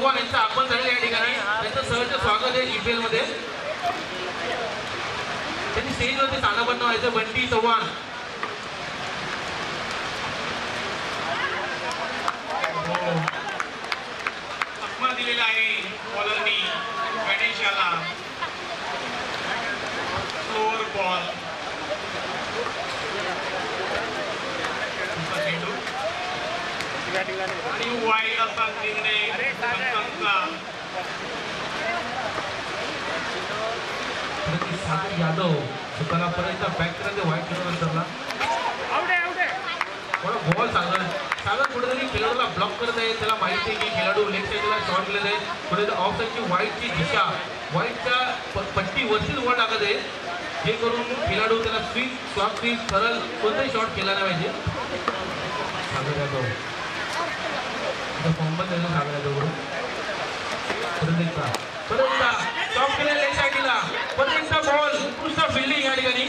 चव्हाण यांचं आगमन झालेलं या ठिकाणी. त्यांचं सहर्ष स्वागत आहे IPL मध्ये. त्यांनी स्टेजवरती स्थानापन्न व्हायचं. बंटी चव्हाण अपमान दिलेला आहे बॉलरनी गणेश याला. स्लोअर बॉल आणि वाईड असा निर्णय पंचांचा. सागर यादव स्वतःला परत बॅक करायचं वाईट नंतरला बॉल. सागर कुठेतरी खेळाडूला ब्लॉक करत आहे. त्याला माहिती आहे की खेळाडू लेग साईडला शॉट गेलेला आहे. कुठेतरी ऑफ साईडची वाईटची दिशा वाईटच्या पट्टी वरतीच बॉल टाकत आहे, जे करून खेळाडू त्याला स्वॅप स्वीप सरळ कोणताही शॉट केला नाही पाहिजे. सागर यादव फॉर्म पण त्याला सागर यादव परत एकदा टॉप केला लेग साईडला. परत एकदा बॉल. उत्कृष्ट फिल्डिंग या ठिकाणी.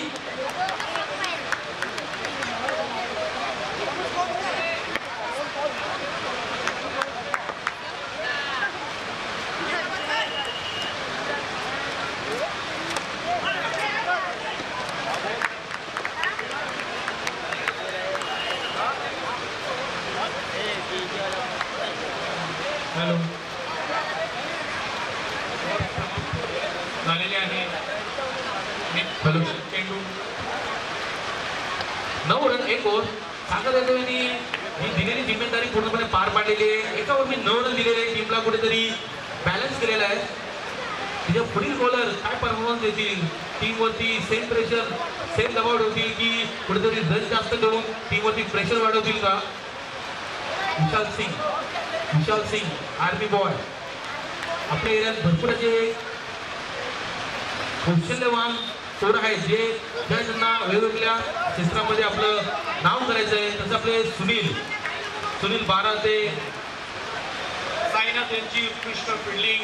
हॅलो झालेले आहे. चेंडू 9 रन 1 ओव्हर. सागर यादव यांनी ही दिलेली जिम्मेदारी पूर्णपणे पार पाडलेली आहे. एका ओव्हर मी 9 रन दिलेले आहे. टीमला कुठेतरी बॅलन्स केलेला आहे. तिथे पुढील बॉलर काय परफॉर्मन्स देतील, टीमवरती सेम प्रेशर सेम दबाव ठेवतील की कुठेतरी रन जास्त देऊन टीमवरती प्रेशर वाढवतील का. विशाल सिंग आर्मी बॉय. आपल्या एरियात भरपूर असे कौशल्यवान पोरं आहेत जे त्यांना वेगवेगळ्या क्षेत्रामध्ये आपलं नाव करायचं आहे. तसं आपले सुनील बारा ते साईनाथ यांची उत्कृष्ट फिल्डिंग.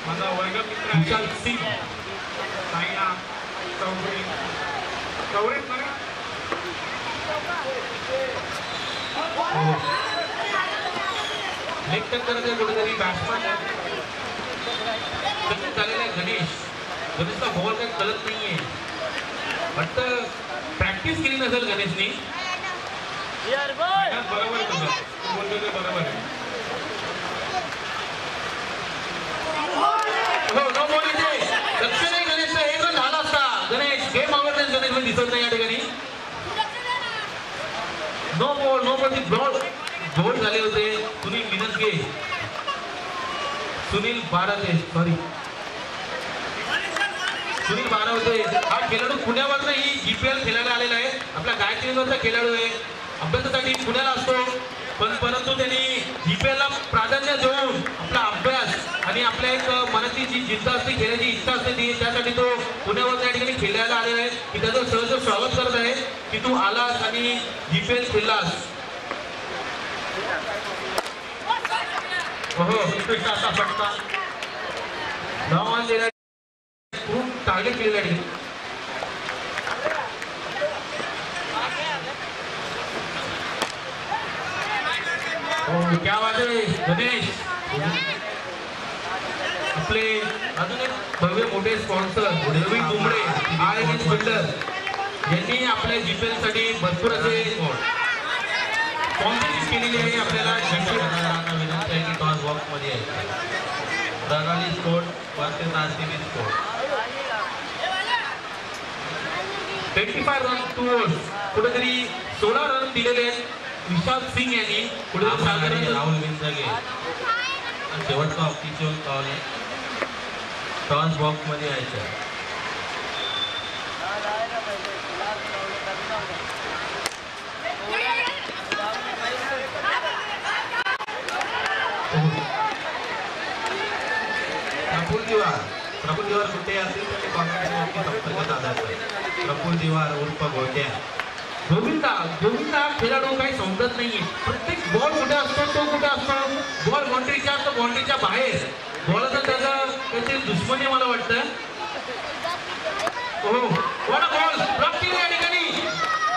माझा वर्गमित्र विशाल सिंग. साईना चौरे लेग टच करत आहे कुठेतरी बॅट्समॅन झालेला आहे. गणेशचा बॉल काही कळत नाहीये. वाटतं प्रॅक्टिस केली नसेल गणेशनी. बरोबर आहे तुझं, तू बोलतो ते बरोबर आहे. हो नो बॉल इथे. लक्ष नाही गणेशचं. 1 रन झाला असता. गणेश गेम आवडत गणेश पण दिसत नाही या ठिकाणी. नो बॉल बॉल झाले होते. सुनील मिनसगे सुनील बारा होते. हा खेळाडू पुण्यावरनं ही IPL खेळायला आलेला आहे. आपल्या गायत्रीवरचा खेळाडू आहे. अभ्यासासाठी पुण्याला असतो, परंतु त्यांनी IPL ला प्राधान्य देऊन आपला अभ्यास आणि आपल्या एक मनाची जी जिद्द असते, खेळायची इच्छा असते ती, त्यासाठी तो पुण्यावर त्या ठिकाणी खेळायला आलेला आहे. की त्याचं सहज स्वागत करत आहे की तू आलास आणि IPL खेळलास. हो उत्कृष्ट असा फटका. धावान दिला. खूप टार्गेट केलेला आहे. क्या बात आहे गणेश. आपले अजून एक भव्य मोठे स्पॉन्सर रवी कुंबळे INS बिल्डर यांनी आपल्या IPL साठी भरपूर असे स्पॉन्सरशिप केलेली आहे. आपल्याला विनंती आहे की टॉस बॉक्स मध्ये रनाली score versus RCB score 25 run 2 overs. कुठेतरी 16 रन दिलेले आहेत विशाल सिंग यांनी. कुठेतरी सागर राहुल विंजागे शेवटचा ऑफिशियल कॉल आहे. टॉस बॉक्स मध्ये यायचं. प्रफुल दिवार कुठे असेल तर ते कॉन्टॅक्ट संपर्क साधायचा. प्रफुल दिवार उर्फ गोट्या. गोविंदा खेळाडू काही समजत नाहीये. प्रत्येक बॉल कुठे असतो तो कुठे असतो. बॉल बाउंड्रीच्या असतो बाउंड्रीच्या बाहेर. बॉलचा त्याचा काहीतरी दुश्मन आहे मला वाटतं. हो वॉट अ बॉल ब्लॉक केली या ठिकाणी.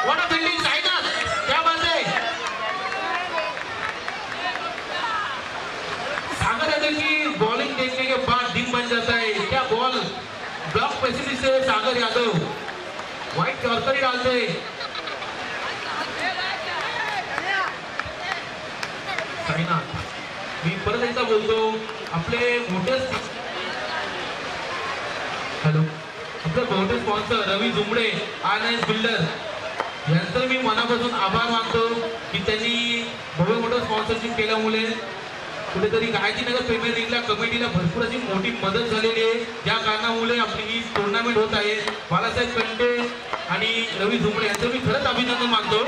What a fielding Sainath. क्या बात आहे. सागर यादव की सागर यादव वाईट चौरकरी डालतोय. साईनाथ, मी परत एकदा बोलतो, आपले मोठे स्पॉन्सर रवी जुमडे RNS बिल्डर यांचं मी मनापासून आभार मानतो की त्यांनी भव्य मोठं स्पॉन्सरशिप केल्यामुळे कुठेतरी गायत्रीनगर प्रीमियर लीगला कमिटीला भरपूर अशी मोठी मदत झालेली आहे. ज्या कारणामुळे आपली ही टुर्नामेंट होत आहे. बाळासाहेब कंटे आणि रवी जुमडे यांचं मी खरंच अभिनंदन मानतो.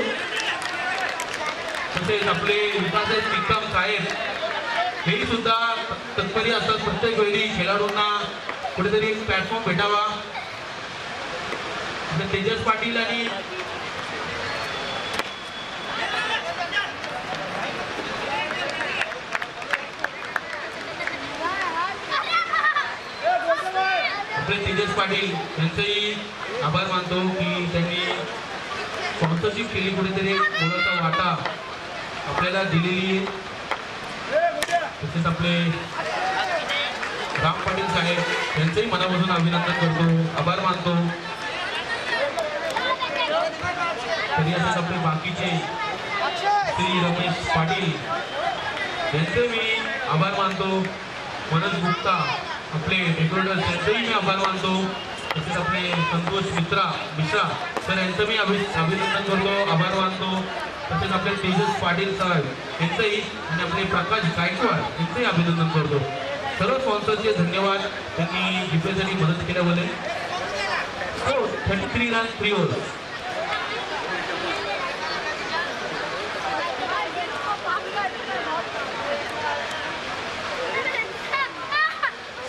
तसेच आपले विकासराव निकम साहेब हेही सुद्धा तत्परी असतात प्रत्येक वेळी खेळाडूंना कुठेतरी एक प्लॅटफॉर्म भेटावा. तेजस पाटील आणि आपले तेजस पाटील यांचंही आभार मानतो की त्यांनी स्पॉन्सरशिप केली, कुठेतरी मोलाचा वाटा आपल्याला दिलेली आहे. तसेच आपले राम पाटील साहेब यांचंही मनापासून अभिनंदन करतो, आभार मानतो. तरी असंच आपले बाकीचे श्री रमेश पाटील यांचे मी आभार मानतो. मनोज गुप्ता आपले डेकोरेटर्स यांचेही मी आभार मानतो. तसेच आपले संतोष मिश्रा सर यांचं मी अभिनंदन करतो, आभार मानतो. तसेच आपले तेजस पाटील साहेब यांचंही आणि आपले प्रकाश गायकवाड यांचंही अभिनंदन करतो. सर्व स्पॉन्सरचे धन्यवाद, त्यांनी जिपेसाठी मदत केल्याबद्दल. 33 रन 3 ओव्हर्स.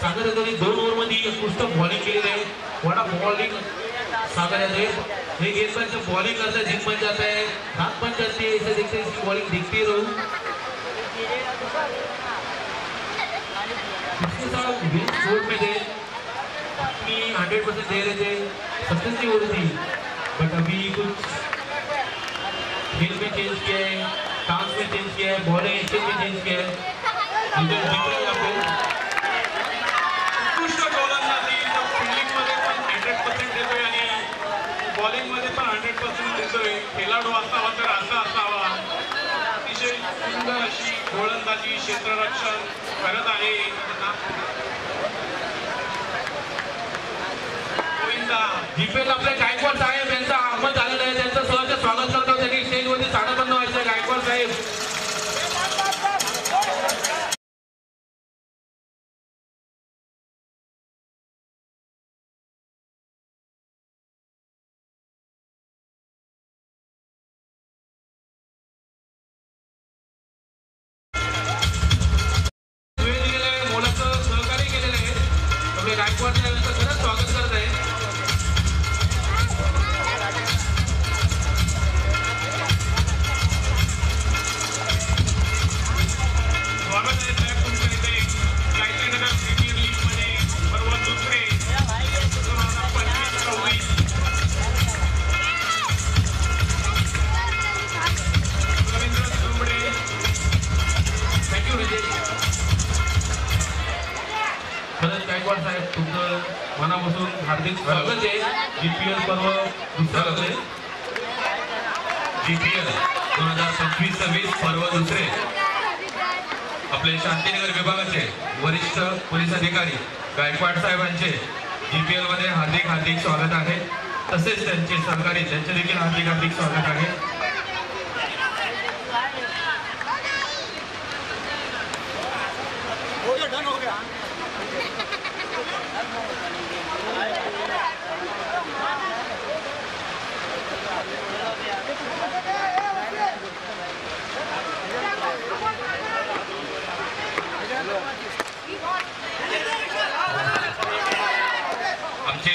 सागर यादवने 2 ओव्हरमध्ये उत्कृष्ट बॉलिंग केलेली आहे. वडा बॉलिंग सागर यादव हे गेंदबाज बॉलिंग करता है, जिम बन जाता है, रात बन जाती है. इसे देखते इसकी बॉलिंग देखते रहो. पिछले साल विन स्पोर्ट में थे, अपनी 100% दे रहे थे, सक्सेस नहीं हो रही थी. बट अभी कुछ खेल में चेंज किया है, डांस में चेंज किया है, बॉलिंग एक्शन में चेंज किया है. रिजल्ट दिख रहे हैं यहाँ पे. बॉलिंग मध्ये पण 100% देतोय. खेळाडू असावा तर असा असावा. अतिशय सुंदर अशी गोलंदाजी क्षेत्ररक्षण करत आहे. जीपेल आपले गायकवाड साहेब यांचा आगमन झालेलं आहे. त्यांचं सहज स्वागत करतो. त्यांनी स्टेजवरती साडेबंद व्हायचं. गायकवाड साहेब गायकवाड साहेबांचं खरंच स्वागत करत आहे. स्वागत आहे साहेब तुमच्या इथे गायत्रीनगर प्रीमियर लीग मध्ये सर्व दुसरे 2025-26 रवींद्र जुमडे. थँक्यू विजय. खरंच गायकवाड साहेब तुमचं मनापासून हार्दिक स्वागत आहे. GPL पर्व दुसरं GPL 2025-26 पर्व दुसरे आपले शांतीनगर विभागाचे वरिष्ठ पोलीस अधिकारी गायकवाड साहेबांचे GPL मध्ये हार्दिक स्वागत आहे. तसेच त्यांचे सहकारी त्यांचे देखील हार्दिक स्वागत आहे. आमचे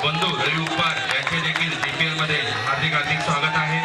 बंधू रवी उपवार यांचे देखील GPL मध्ये हार्दिक स्वागत आहे.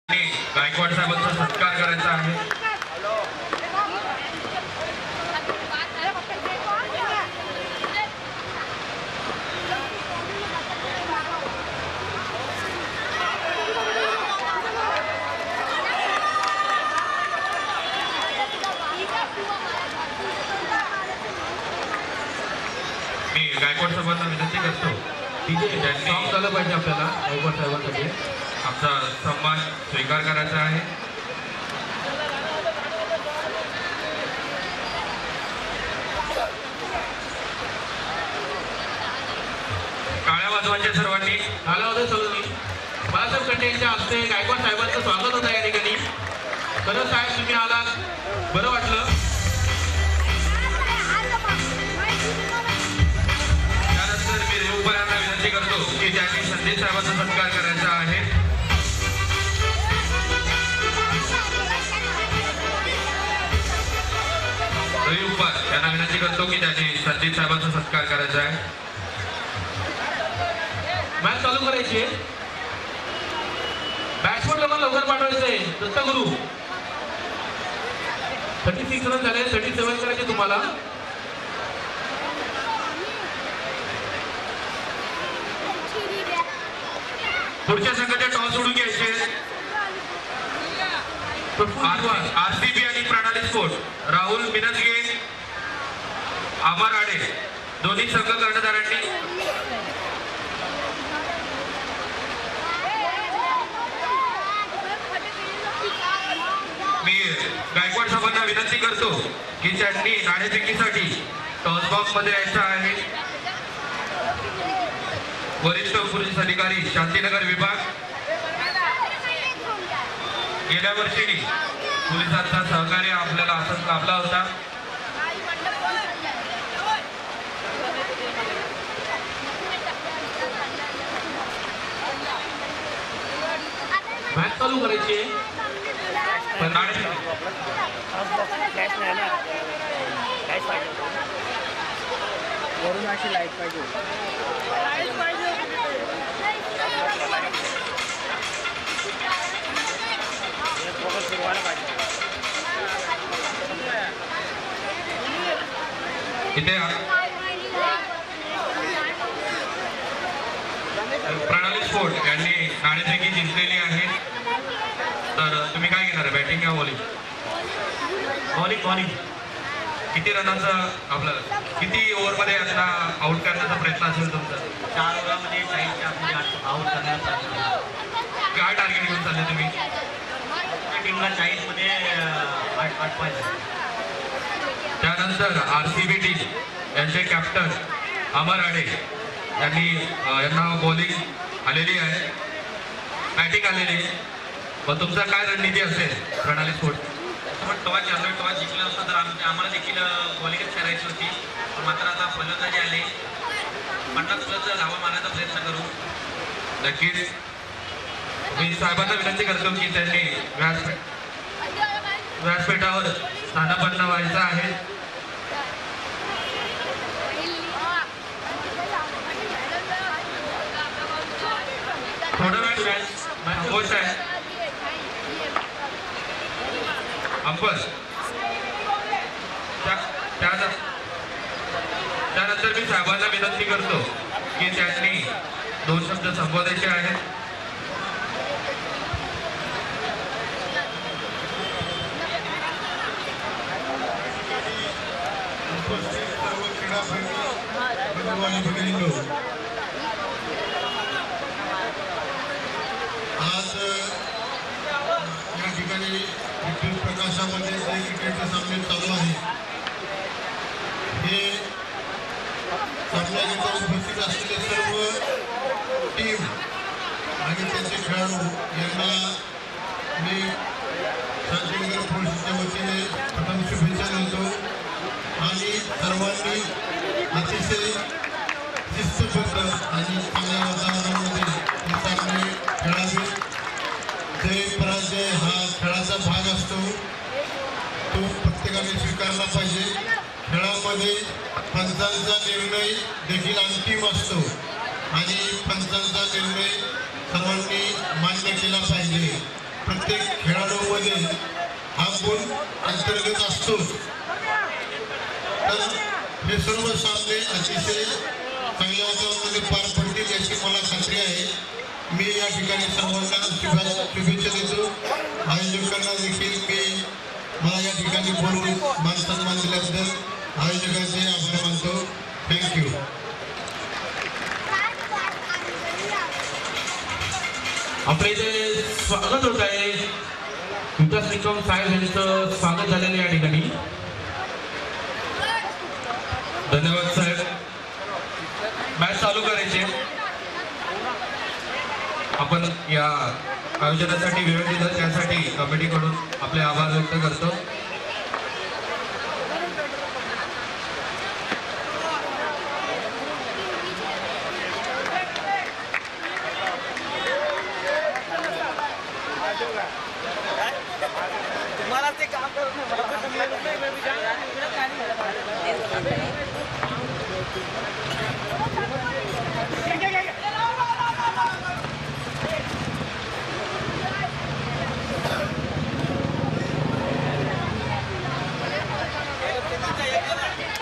गायकवाड साहेबांचा सत्कार करायचा आहे. मी गायकवाड साहेबांना विनंती करतो ठीक आहे, सॉंग झालं पाहिजे आपल्याला गायकवाड साहेबांसाठी. आमचा सन्मान स्वीकार करायचा आहे. टाळ्या वाजवायच्या सर्वांनी. झालं होतं सगळं. बाळासाहेब खंडे यांच्या हस्ते गायकवाड साहेबांचं स्वागत होतं या ठिकाणी. खरं साहेब तुम्ही आलात, बरं वाटलं. त्यानंतर मी रेवकर यांना विनंती करतो की त्यांनी संदेश साहेबांचा सत्कार करायचा आहे. रेवकर यांना विनंती करतो की त्यांनी संदेश साहेबांचा सत्कार करायचा आहे. मॅच चालू करायची आहे. बॅट्समन लोकांना लवकर पाठवायचंय. दत्तगुरु 36 रन झाले, 37 करायचे तुम्हाला. पुढच्या संघाचे टॉस उडून घ्यायचे. आरसीबी आणि प्रणाली स्पोर्ट, राहुल मिनजगे, अमर आडे दोन्ही संघ कर्णधारांनी मी गायकवाड साहेबांना विनंती करतो की त्यांनी नाणेफेकीसाठी टॉस बॉक्स मध्ये यायचं आहे. वरिष्ठ पोलीस अधिकारी शांतीनगर विभाग, गेल्या वर्षी पोलिसांचा सहकार्य आपल्याला असंच लाभला होता. मॅच चालू करायची आहे. वरून अशी लाईट पाहिजे. इथे प्रणाली स्पोर्ट यांनी नाणेफेकी जिंकलेली आहे. तर तुम्ही काय घेणार, बॅटिंग किंवा बॉलिंग? बॉलिंग. किती रनाचं आपल्याला, किती ओव्हरमध्ये यांना आउट करण्याचा प्रयत्न असेल तुमचा? 4 ओव्हरमध्ये आउट करण्याचा काय टार्गेट घेऊन चालले तुम्ही? टीमला 40 मध्ये 8 पाहिजे. त्यानंतर आरसीबी टीम यांचे कॅप्टन अमर आडे यांना बॉलिंग आलेली आहे, बॅटिंग आलेली आहे. मग तुमचा काय रणनीती असेल प्रणाली स्पोर्ट? टॉस जिंकला असता तर आम्हाला देखील बॉलिंगच करायची होती. मात्र आता फलंदाजी आले, 50+ धावा मारण्याचा प्रयत्न करू. नक्कीच मी साहेबांना विनंती करतो की त्यांनी व्यासपीठावर स्थानापन्न व्हायचं आहे. थोडा वेळ थांबवायचं आहे. अंपस त्यानंतर मी साहेबांना विनंती करतो की त्यांनी 2 शब्द संबोधायचे आहेत. आज या ठिकाणी विद्युत प्रकाशामध्ये जे क्रिकेटचे सामने चालू आहे हे सामन्याकरिता उपस्थित असलेले सर्व टीम आणि त्यांचे खेळाडू यांना मी शांतीनगर पोलिसच्या वतीने प्रथम शुभेच्छा देतो. आणि सर्वांनी अतिशय शिस्तबद्ध आणि चांगल्या वातावरणामध्ये हे सामने खेळावे. जय पराजय हा खेळाचा भाग असतो, तो प्रत्येकाने स्वीकारला पाहिजे. खेळामध्ये पंचांचा निर्णय देखील अंतिम असतो आणि पंचांचा निर्णय सर्वांनी मान्य केला पाहिजे. प्रत्येक खेळाडूमध्ये हा गुण अंतर्गत असतो. तर हे सर्व सामने अतिशय चांगल्या वातावरणामध्ये पार पडतील याची मला खात्री आहे. मी या ठिकाणी सर्वांना शुभेच्छा देतो. आयोजकांना देखील मला या ठिकाणी बोलून मानसन्मान दिल्याबद्दल आयोजकांचे आभार मानतो. थँक्यू. आपल्या इथे स्वागत होत आहे. विकास निकम साहेब यांचं स्वागत झालेलं या ठिकाणी. धन्यवाद साहेब. मॅच चालू करायचे. आपण या आयोजनासाठी वेळ दिला त्यासाठी कमिटीकडून आपले आभार व्यक्त करतो.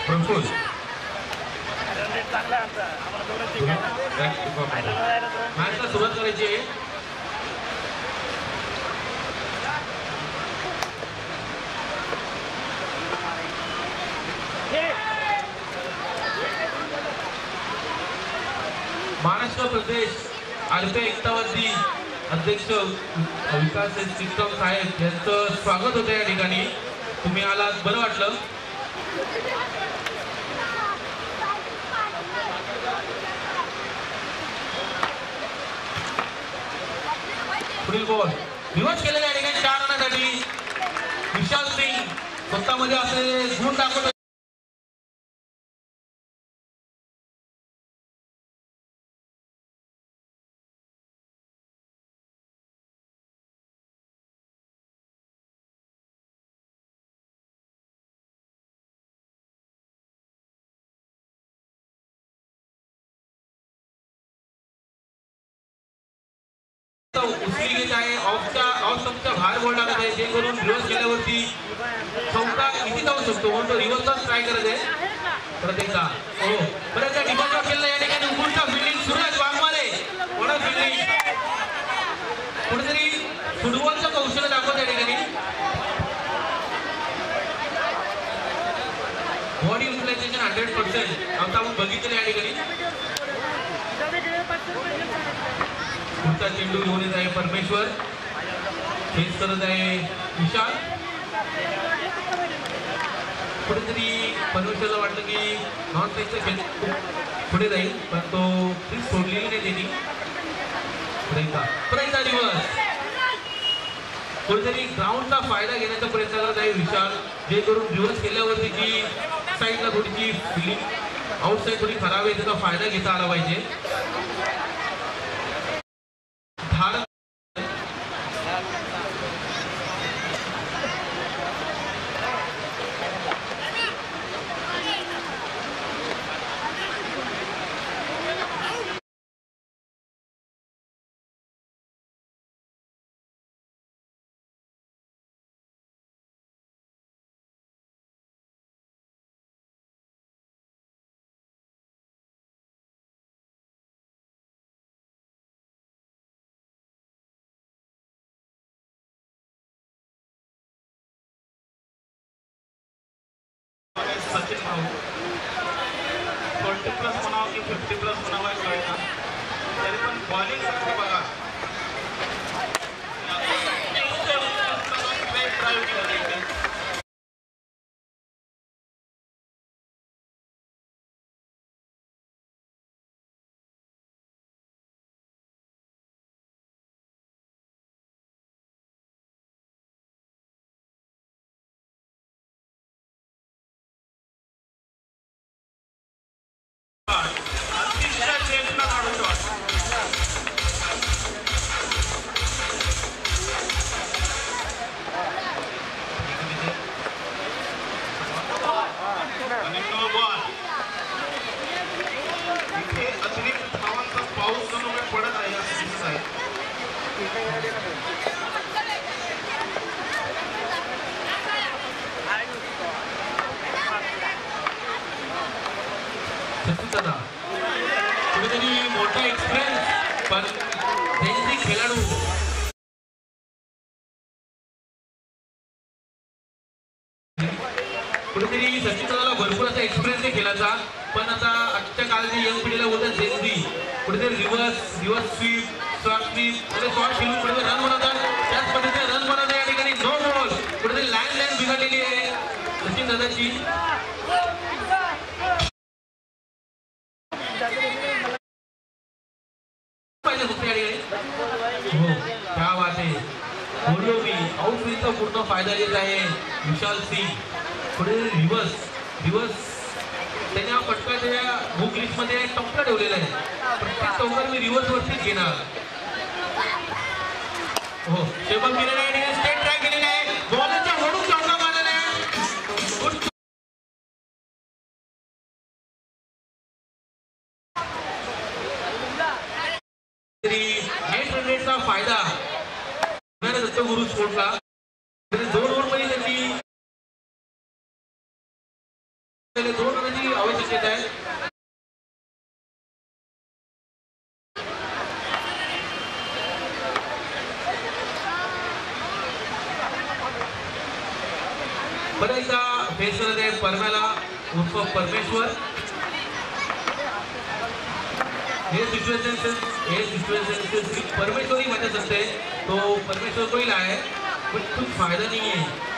प्रफुल्ल मॅचला सुरुवात करायची आहे. महाराष्ट्र प्रदेश आरपी एकतावादी अध्यक्ष विकास निकम साहेब यांचं स्वागत होतं या ठिकाणी. तुम्ही आलात, बरं वाटलं. पुढील बॉल रिवर्स केलेल्या या ठिकाणी 4 रनासाठी विशाल सिंग स्वतःमध्ये असे गुण दाखवत. उचली घेत आहे. ऑफ स्टंपच्या बाहेर बॉल टाकत आहे, जे करून रिवर्स केल्यावरती चौका इथे जाऊ शकतो म्हणून तो रिवर्सच ट्राय करत आहे. परत एकदा हो परत त्या डिफेंस केलेला या ठिकाणी उघडचा फिल्डिंग सुरुवात बागमारे वडा फिल्डिंग कुठेतरी फुटबॉलचं कौशल्य दाखवत या ठिकाणी. बॉडी युटिलायझेशन 100% आता आपण बघितलं या ठिकाणी. पुढचा चेंडू घेऊन येत आहे परमेश्वर. फेस करत आहे विशाल. कुठेतरी परमेश्वरला वाटलं की नॉन स्ट्राईकचा खेळ पुढे जाईल पण तो फिक्स सोडलेली नाही त्यांनी. प्रयत्न दिवस कुठेतरी ग्राउंडचा फायदा घेण्याचा प्रयत्न करत आहे विशाल, जे करून रिव्हर्स केल्यावरती जी साईडला थोडीशी फिलिंग आउटसाईड थोडी खराब आहे त्याचा फायदा घेता आला पाहिजे. सचिन भाऊ 40+ म्हणावं की 50+ म्हणावं आहे कळना, तरी पण बॉलिंग बघा सचिन दादा कुठेतरी मोठा एक्सपिरियन्स पण त्यांची खेळाडू कुठेतरी सचिन दादाला भरपूर असा एक्सपिरियन्स आहे खेळाचा, पण आता आजच्या काळाच्या यंग पिढीला बोलतात जेन्झी कुठेतरी reverse sweep shot sweep shot खेळून कुठेतरी रन बनवतात, त्याच पद्धतीने रन बनवतात. या ठिकाणी नो बॉल कुठेतरी लाईन बिघडलेली आहे सचिन दादाची. पाहिजे फक्त या ठिकाणी. हो क्या बात आहे, बोललो मी आउटफील्डचा पूर्ण फायदा घेत आहे विशाल सिंग. पुढे रिव्हर्स त्याने हा फटका त्याच्या बुक लिस्ट मध्ये टप्पा ठेवलेला आहे. प्रत्येक चौकार मी रिव्हर्स वरतीच घेणार. हो शेबम केलेला आहे, स्टेट ट्रॅक केलेला आहे, बॉलच्या वरून चौका मारलेला आहे. नेट रनरेटचा फायदा दत्तगुरु स्पोर्टला 2 ओव्हरमध्ये त्यांनी 2 रनांची आवश्यकता आहे. परत एकदा फेस करत आहेत परम्याला उर्फ परमेश्वर. हे सिच्युएशन परमेश्वरी म्हणत असते, तो परमेश्वर कोईल आहे पण खूप फायदा नाही आहे.